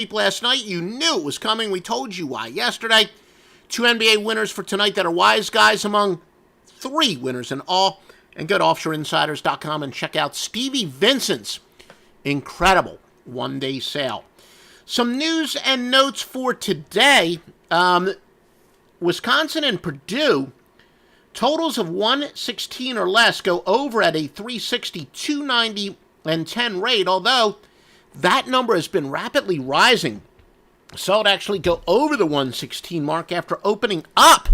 last night. You knew it was coming. We told you why yesterday. 2 NBA winners for tonight that are wise guys among 3 winners in all. And go to offshoreinsiders.com and check out Stevie Vincent's incredible one-day sale. Some news and notes for today. Wisconsin and Purdue, totals of 116 or less go over at a 360, 290, and 10 rate, although that number has been rapidly rising. Saw it actually go over the 116 mark after opening up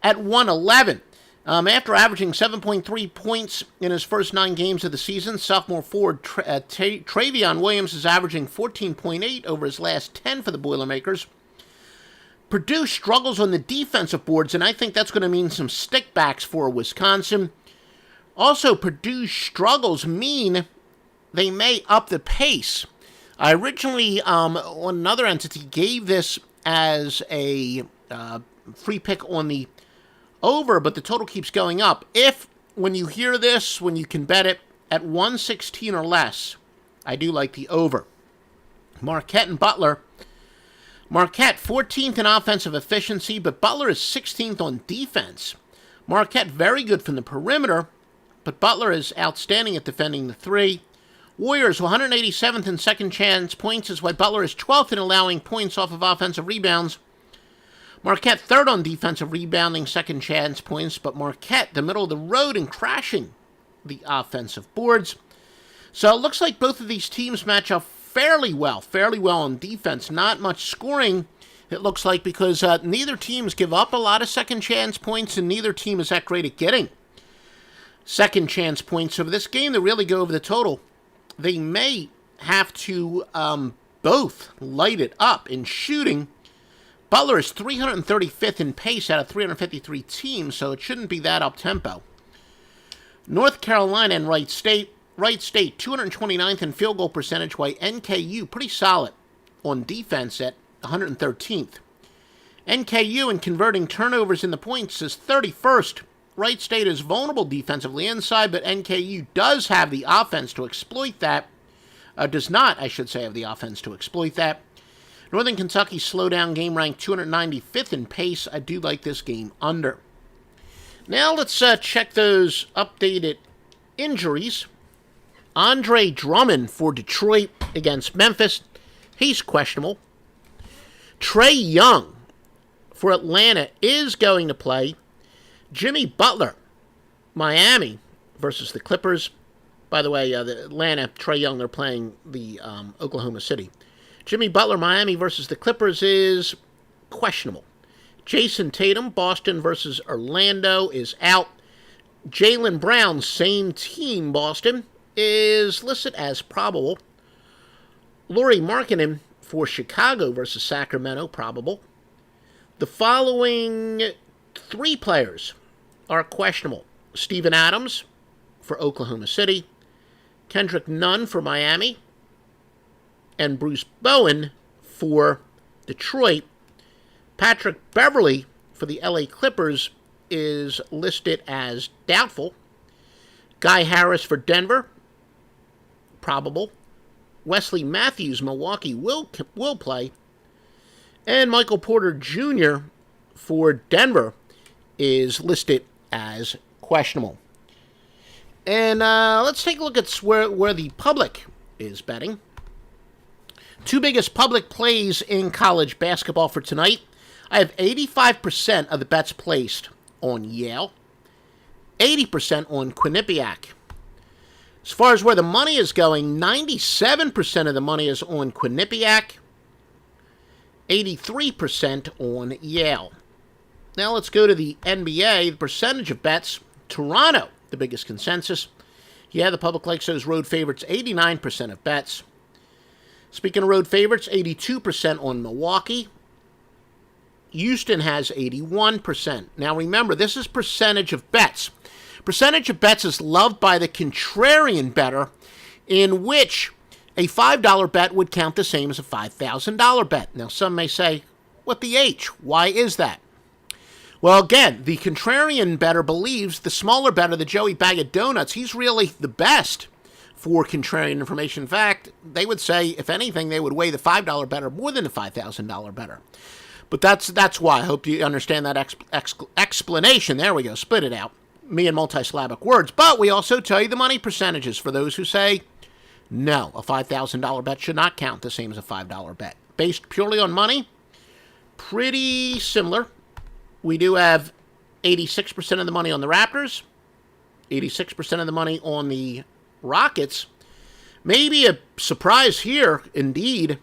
at 111. After averaging 7.3 points in his first 9 games of the season, sophomore forward Travion Williams is averaging 14.8 over his last 10 for the Boilermakers. Purdue struggles on the defensive boards, and I think that's going to mean some stickbacks for Wisconsin. Also, Purdue's struggles mean they may up the pace. I originally, on another entity, gave this as a free pick on the over, but the total keeps going up. If, when you hear this, when you can bet it at 116 or less, I do like the over. Marquette and Butler. Marquette, 14th in offensive efficiency, but Butler is 16th on defense. Marquette, very good from the perimeter, but Butler is outstanding at defending the 3. Warriors, 187th in second chance points, is why Butler is 12th in allowing points off of offensive rebounds. Marquette, 3rd on defensive rebounding, second chance points, but Marquette, the middle of the road in crashing the offensive boards. So it looks like both of these teams match up fairly well on defense. Not much scoring, it looks like, because neither teams give up a lot of second chance points, and neither team is that great at getting second chance points. So for this game to really go over the total, they may have to both light it up in shooting. Butler is 335th in pace out of 353 teams, so it shouldn't be that up-tempo. North Carolina and Wright State. Wright State, 229th in field goal percentage, while NKU, pretty solid on defense at 113th. NKU in converting turnovers into points is 31st. Wright State is vulnerable defensively inside, but NKU does have the offense to exploit that. Does not, I should say, have the offense to exploit that. Northern Kentucky slow-down game ranked 295th in pace. I do like this game under. Now let's check those updated injuries. Andre Drummond for Detroit against Memphis. He's questionable. Trae Young for Atlanta is going to play. Jimmy Butler, Miami versus the Clippers. By the way, the Atlanta, Trae Young, they're playing the Oklahoma City. Jimmy Butler, Miami versus the Clippers is questionable. Jason Tatum, Boston versus Orlando is out. Jaylen Brown, same team, Boston, is listed as probable. Lauri Markkanen for Chicago versus Sacramento, probable. The following 3 players are questionable. Steven Adams for Oklahoma City. Kendrick Nunn for Miami. And Bruce Bowen for Detroit. Patrick Beverley for the LA Clippers is listed as doubtful. Guy Harris for Denver, probable. Wesley Matthews, Milwaukee, will play. And Michael Porter Jr. for Denver is listed as questionable. And let's take a look at where the public is betting. 2 biggest public plays in college basketball for tonight. I have 85% of the bets placed on Yale, 80% on Quinnipiac. As far as where the money is going, 97% of the money is on Quinnipiac, 83% on Yale. Now let's go to the NBA. The percentage of bets, Toronto, the biggest consensus. Yeah, the public likes those road favorites, 89% of bets. Speaking of road favorites, 82% on Milwaukee. Houston has 81%. Now remember, this is percentage of bets. Percentage of bets is loved by the contrarian bettor, in which a $5 bet would count the same as a $5,000 bet. Now some may say, what the H? Why is that? Well, again, the contrarian bettor believes the smaller bettor, the Joey Bag of Donuts, he's really the best for contrarian information. In fact, they would say, if anything, they would weigh the $5 better more than the $5,000 better. But that's why. I hope you understand that explanation. There we go. Split it out. Me and multisyllabic words. But we also tell you the money percentages for those who say, no, a $5,000 bet should not count the same as a $5 bet. Based purely on money, pretty similar. We do have 86% of the money on the Raptors, 86% of the money on the Rockets. Maybe a surprise here, indeed.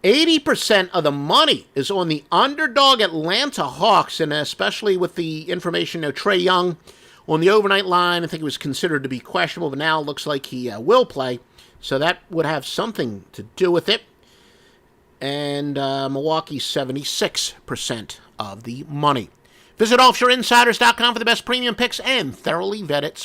80% of the money is on the underdog Atlanta Hawks, and especially with the information of Trae Young on the overnight line. I think it was considered to be questionable, but now it looks like he will play. So that would have something to do with it. And Milwaukee, 76% of the money. Visit offshoreinsiders.com for the best premium picks and thoroughly vetted